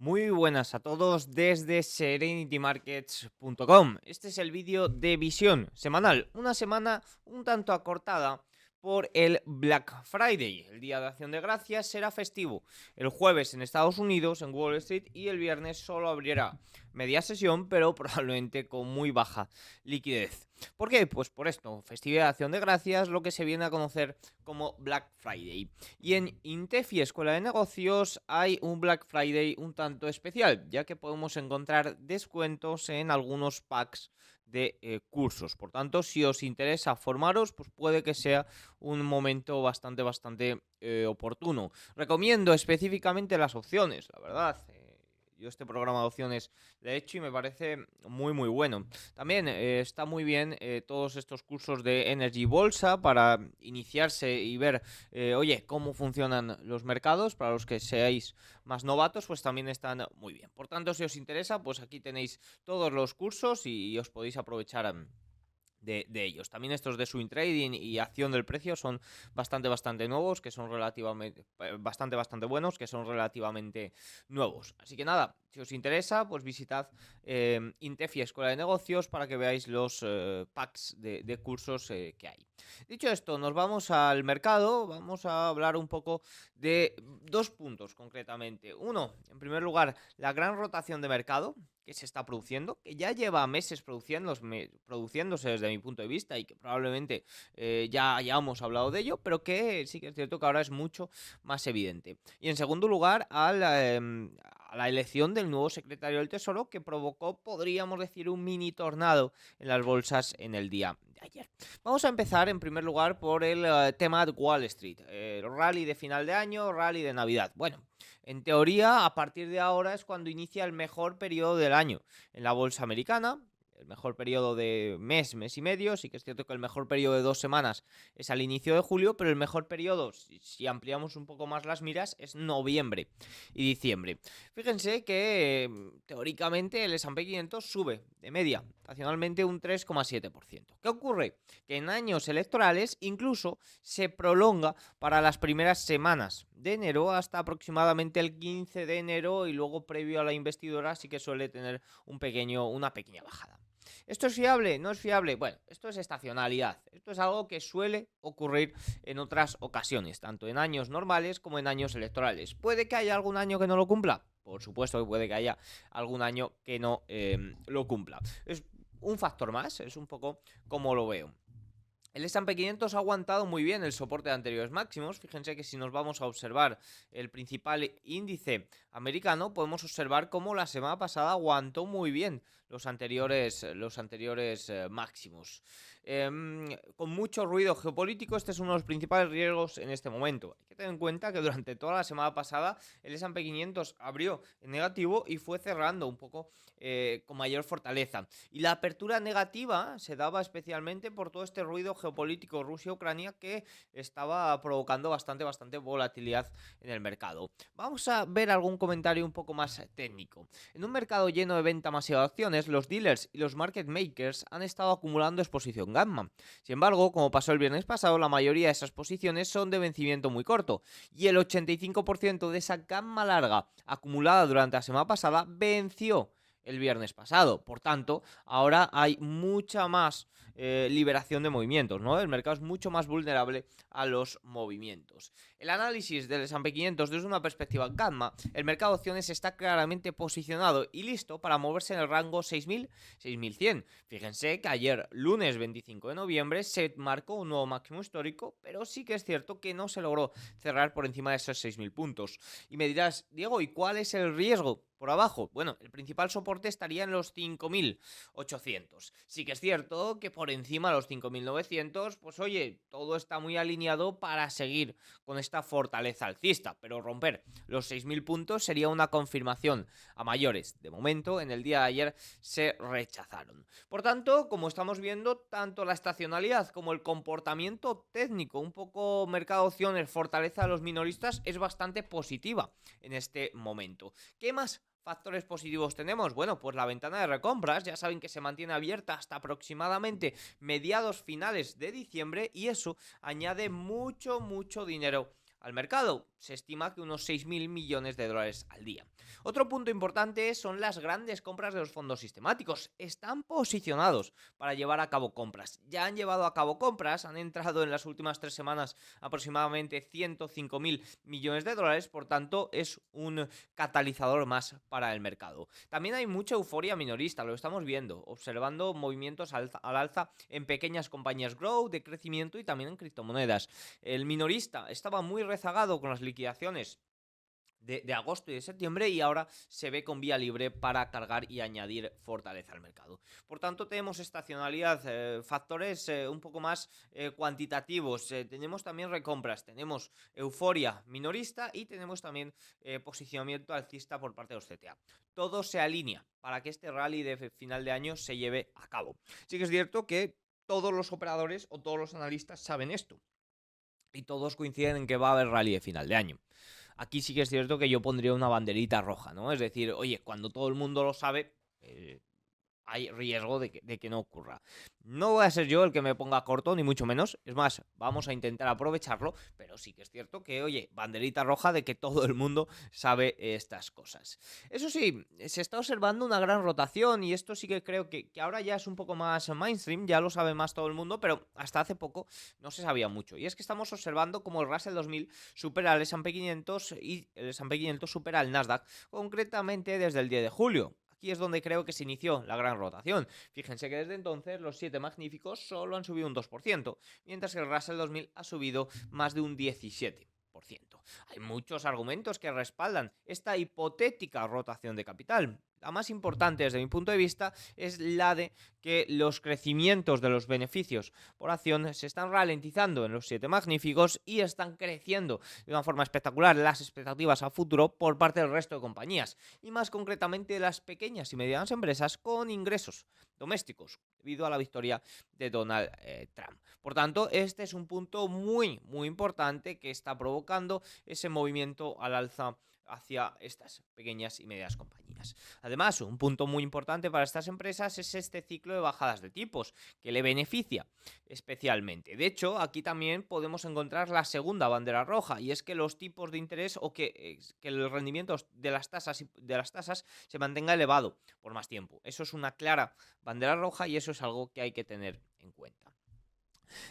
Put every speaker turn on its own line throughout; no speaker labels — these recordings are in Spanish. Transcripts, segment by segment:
Muy buenas a todos desde serenitymarkets.com. Este es el vídeo de visión semanal, una semana un tanto acortada por el Black Friday. El Día de Acción de Gracias será festivo el jueves en Estados Unidos, en Wall Street, y el viernes solo abrirá media sesión, pero probablemente con muy baja liquidez. ¿Por qué? Pues por esto, festividad de Acción de Gracias, lo que se viene a conocer como Black Friday. Y en Intefi Escuela de Negocios hay un Black Friday un tanto especial, ya que podemos encontrar descuentos en algunos packs de cursos. Por tanto, si os interesa formaros, pues puede que sea un momento bastante oportuno. Recomiendo específicamente las opciones, la verdad. Yo este programa de opciones lo he hecho y me parece muy bueno. También está muy bien todos estos cursos de Energy Bolsa para iniciarse y ver, oye, cómo funcionan los mercados. Para los que seáis más novatos, pues también están muy bien. Por tanto, si os interesa, pues aquí tenéis todos los cursos y os podéis aprovechar de ellos. También estos de swing trading y acción del precio son bastante nuevos, que son relativamente bastante buenos, que son relativamente nuevos. Así que nada, si os interesa, pues visitad Intefi Escuela de Negocios para que veáis los packs de cursos que hay. Dicho esto, nos vamos al mercado. Vamos a hablar un poco de dos puntos concretamente. Uno, en primer lugar, la gran rotación de mercado que se está produciendo, que ya lleva meses produciéndose desde mi punto de vista y que probablemente ya hayamos hablado de ello, pero que sí que es cierto que ahora es mucho más evidente. Y en segundo lugar, a la elección del nuevo secretario del Tesoro, que provocó, podríamos decir, un mini tornado en las bolsas en el día de ayer. Vamos a empezar en primer lugar por el tema de Wall Street. Rally de final de año, rally de Navidad. Bueno, en teoría, a partir de ahora es cuando inicia el mejor periodo del año en la bolsa americana. El mejor periodo de mes y medio. Sí que es cierto que el mejor periodo de 2 semanas es al inicio de julio, pero el mejor periodo, si ampliamos un poco más las miras, es noviembre y diciembre. Fíjense que teóricamente el S&P 500 sube de media, nacionalmente un 3,7%. ¿Qué ocurre? Que en años electorales incluso se prolonga para las primeras semanas de enero hasta aproximadamente el 15 de enero y luego previo a la investidura sí que suele tener una pequeña bajada. ¿Esto es fiable? ¿No es fiable? Bueno, esto es estacionalidad. Esto es algo que suele ocurrir en otras ocasiones, tanto en años normales como en años electorales. ¿Puede que haya algún año que no lo cumpla? Por supuesto que puede que haya algún año que no lo cumpla. Es un factor más, es un poco como lo veo. El S&P 500 ha aguantado muy bien el soporte de anteriores máximos. Fíjense que si nos vamos a observar el principal índice americano, podemos observar cómo la semana pasada aguantó muy bien los anteriores máximos. Con mucho ruido geopolítico, este es uno de los principales riesgos en este momento. Hay que tener en cuenta que durante toda la semana pasada el S&P 500 abrió en negativo y fue cerrando un poco con mayor fortaleza. Y la apertura negativa se daba especialmente por todo este ruido geopolítico Rusia-Ucrania que estaba provocando bastante volatilidad en el mercado. Vamos a ver algún comentario un poco más técnico. En un mercado lleno de venta masiva de acciones, los dealers y los market makers han estado acumulando exposición gamma. Sin embargo, como pasó el viernes pasado, la mayoría de esas posiciones son de vencimiento muy corto y el 85% de esa gamma larga acumulada durante la semana pasada venció el viernes pasado. Por tanto, ahora hay mucha más liberación de movimientos, ¿no? El mercado es mucho más vulnerable a los movimientos. El análisis del S&P 500 desde una perspectiva gamma, el mercado de opciones está claramente posicionado y listo para moverse en el rango 6.000-6.100. Fíjense que ayer, lunes 25 de noviembre, se marcó un nuevo máximo histórico, pero sí que es cierto que no se logró cerrar por encima de esos 6.000 puntos. Y me dirás, Diego, ¿y cuál es el riesgo por abajo? Bueno, el principal soporte estaría en los 5.800. Sí que es cierto que por encima de los 5.900, pues oye, todo está muy alineado para seguir con esta fortaleza alcista, pero romper los 6.000 puntos sería una confirmación a mayores. De momento, en el día de ayer se rechazaron. Por tanto, como estamos viendo, tanto la estacionalidad como el comportamiento técnico, un poco mercado de opciones, fortaleza de los minoristas, es bastante positiva en este momento. ¿Qué más factores positivos tenemos? Bueno, pues la ventana de recompras, ya saben que se mantiene abierta hasta aproximadamente mediados finales de diciembre y eso añade mucho dinero al mercado. Se estima que unos 6.000 millones de dólares al día. Otro punto importante son las grandes compras de los fondos sistemáticos. Están posicionados para llevar a cabo compras. Ya han llevado a cabo compras, han entrado en las últimas 3 semanas aproximadamente 105.000 millones de dólares, por tanto es un catalizador más para el mercado. También hay mucha euforia minorista, lo estamos viendo, observando movimientos al alza en pequeñas compañías growth, de crecimiento y también en criptomonedas. El minorista estaba muy rezagado con las liquidaciones de agosto y de septiembre y ahora se ve con vía libre para cargar y añadir fortaleza al mercado. Por tanto, tenemos estacionalidad, factores un poco más cuantitativos, tenemos también recompras, tenemos euforia minorista y tenemos también posicionamiento alcista por parte de los CTA. Todo se alinea para que este rally de final de año se lleve a cabo. Sí que es cierto que todos los operadores o todos los analistas saben esto y todos coinciden en que va a haber rally de final de año. Aquí sí que es cierto que yo pondría una banderita roja, ¿no? Es decir, oye, cuando todo el mundo lo sabe, hay riesgo de que no ocurra. No voy a ser yo el que me ponga corto, ni mucho menos. Es más, vamos a intentar aprovecharlo, pero sí que es cierto que, oye, banderita roja de que todo el mundo sabe estas cosas. Eso sí, se está observando una gran rotación y esto sí que creo que ahora ya es un poco más mainstream, ya lo sabe más todo el mundo, pero hasta hace poco no se sabía mucho. Y es que estamos observando como el Russell 2000 supera al S&P 500 y el S&P 500 supera al Nasdaq, concretamente desde el 10 de julio. Aquí es donde creo que se inició la gran rotación. Fíjense que desde entonces los 7 magníficos solo han subido un 2%, mientras que el Russell 2000 ha subido más de un 17%. Hay muchos argumentos que respaldan esta hipotética rotación de capital. La más importante desde mi punto de vista es la de que los crecimientos de los beneficios por acción se están ralentizando en los 7 magníficos y están creciendo de una forma espectacular las expectativas a futuro por parte del resto de compañías y más concretamente las pequeñas y medianas empresas con ingresos domésticos debido a la victoria de Donald Trump. Por tanto, este es un punto muy importante que está provocando ese movimiento al alza hacia estas pequeñas y medianas compañías. Además, un punto muy importante para estas empresas es este ciclo de bajadas de tipos, que le beneficia especialmente. De hecho, aquí también podemos encontrar la segunda bandera roja, y es que los tipos de interés o que el rendimiento de las tasas se mantenga elevado por más tiempo. Eso es una clara bandera roja y eso es algo que hay que tener en cuenta.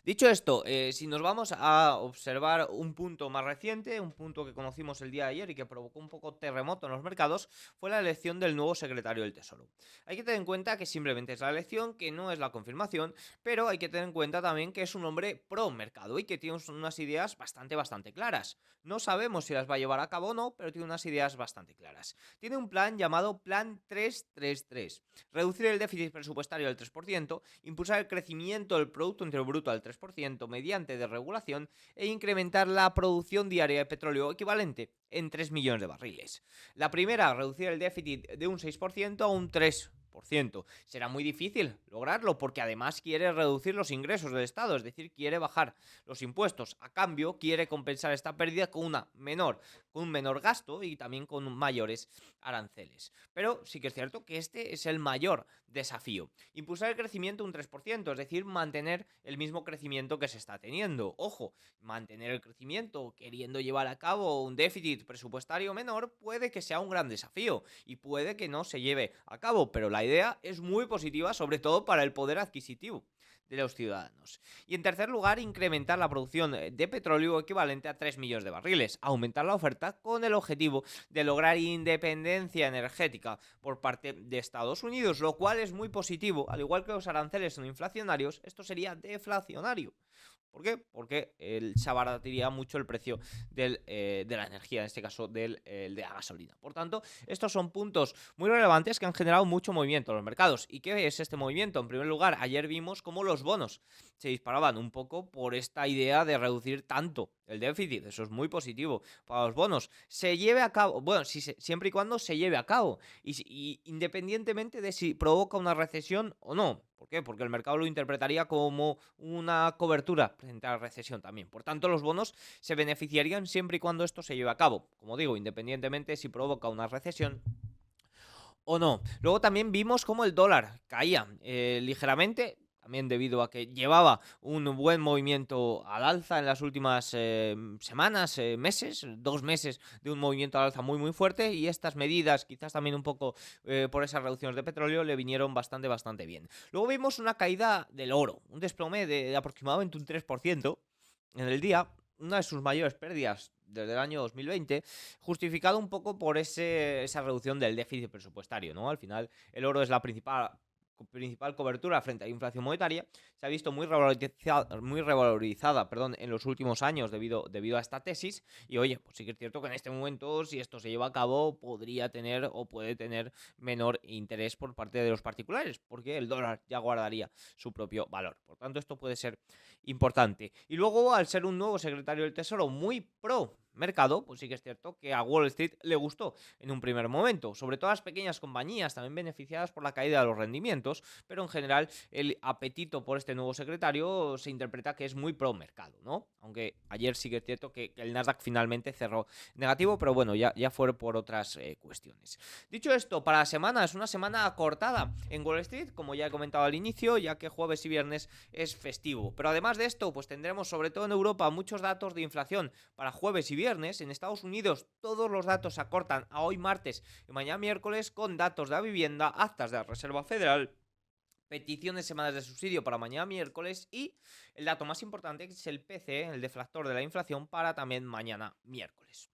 Dicho esto, si nos vamos a observar un punto más reciente, un punto que conocimos el día de ayer y que provocó un poco terremoto en los mercados, fue la elección del nuevo secretario del Tesoro. Hay que tener en cuenta que simplemente es la elección, que no es la confirmación, pero hay que tener en cuenta también que es un hombre pro mercado y que tiene unas ideas bastante claras. No sabemos si las va a llevar a cabo o no, pero tiene unas ideas bastante claras. Tiene un plan llamado Plan 333, reducir el déficit presupuestario del 3%, impulsar el crecimiento del Producto Interior Bruto al 3% mediante desregulación e incrementar la producción diaria de petróleo equivalente en 3 millones de barriles. La primera, reducir el déficit de un 6% a un 3%. Será muy difícil lograrlo porque además quiere reducir los ingresos del Estado, es decir, quiere bajar los impuestos. A cambio, quiere compensar esta pérdida con un menor gasto y también con mayores aranceles. Pero sí que es cierto que este es el mayor desafío. Impulsar el crecimiento un 3%, es decir, mantener el mismo crecimiento que se está teniendo. Ojo, mantener el crecimiento queriendo llevar a cabo un déficit presupuestario menor puede que sea un gran desafío y puede que no se lleve a cabo, pero la idea es muy positiva, sobre todo para el poder adquisitivo de los ciudadanos. Y en tercer lugar, incrementar la producción de petróleo equivalente a 3 millones de barriles, aumentar la oferta con el objetivo de lograr independencia energética por parte de Estados Unidos, lo cual es muy positivo. Al igual que los aranceles son inflacionarios, esto sería deflacionario. ¿Por qué? Porque se abaratiría mucho el precio de la energía, en este caso de la gasolina. Por tanto, estos son puntos muy relevantes que han generado mucho movimiento en los mercados. ¿Y qué es este movimiento? En primer lugar, ayer vimos cómo los bonos se disparaban un poco por esta idea de reducir tanto el déficit. Eso es muy positivo para los bonos. Se lleve a cabo, bueno, siempre y cuando se lleve a cabo y independientemente de si provoca una recesión o no. ¿Por qué? Porque el mercado lo interpretaría como una cobertura frente a la recesión también. Por tanto, los bonos se beneficiarían siempre y cuando esto se lleve a cabo. Como digo, independientemente si provoca una recesión o no. Luego también vimos cómo el dólar caía ligeramente. también debido a que llevaba un buen movimiento al alza en las últimas semanas, meses, 2 meses de un movimiento al alza muy fuerte, y estas medidas, quizás también un poco por esas reducciones de petróleo, le vinieron bastante bien. Luego vimos una caída del oro, un desplome de aproximadamente un 3% en el día, una de sus mayores pérdidas desde el año 2020, justificado un poco por esa reducción del déficit presupuestario, ¿no? Al final, el oro es la principal cobertura frente a la inflación monetaria. Se ha visto muy revalorizada, perdón, en los últimos años debido a esta tesis. Y oye, pues sí que es cierto que en este momento, si esto se lleva a cabo, podría tener o puede tener menor interés por parte de los particulares, porque el dólar ya guardaría su propio valor. Por tanto, esto puede ser importante. Y luego, al ser un nuevo secretario del Tesoro muy pro mercado, pues sí que es cierto que a Wall Street le gustó en un primer momento, sobre todo a las pequeñas compañías, también beneficiadas por la caída de los rendimientos, pero en general el apetito por este nuevo secretario se interpreta que es muy pro mercado, ¿no? Aunque ayer sí que es cierto que el Nasdaq finalmente cerró negativo, pero bueno, ya fue por otras cuestiones. Dicho esto, para la semana es una semana acortada en Wall Street, como ya he comentado al inicio, ya que jueves y viernes es festivo. Pero además de esto, pues tendremos sobre todo en Europa muchos datos de inflación para jueves y viernes. En Estados Unidos todos los datos se acortan a hoy martes y mañana miércoles, con datos de la vivienda, actas de la Reserva Federal, peticiones semanales de subsidio para mañana miércoles y el dato más importante, que es el PCE, el deflactor de la inflación, para también mañana miércoles.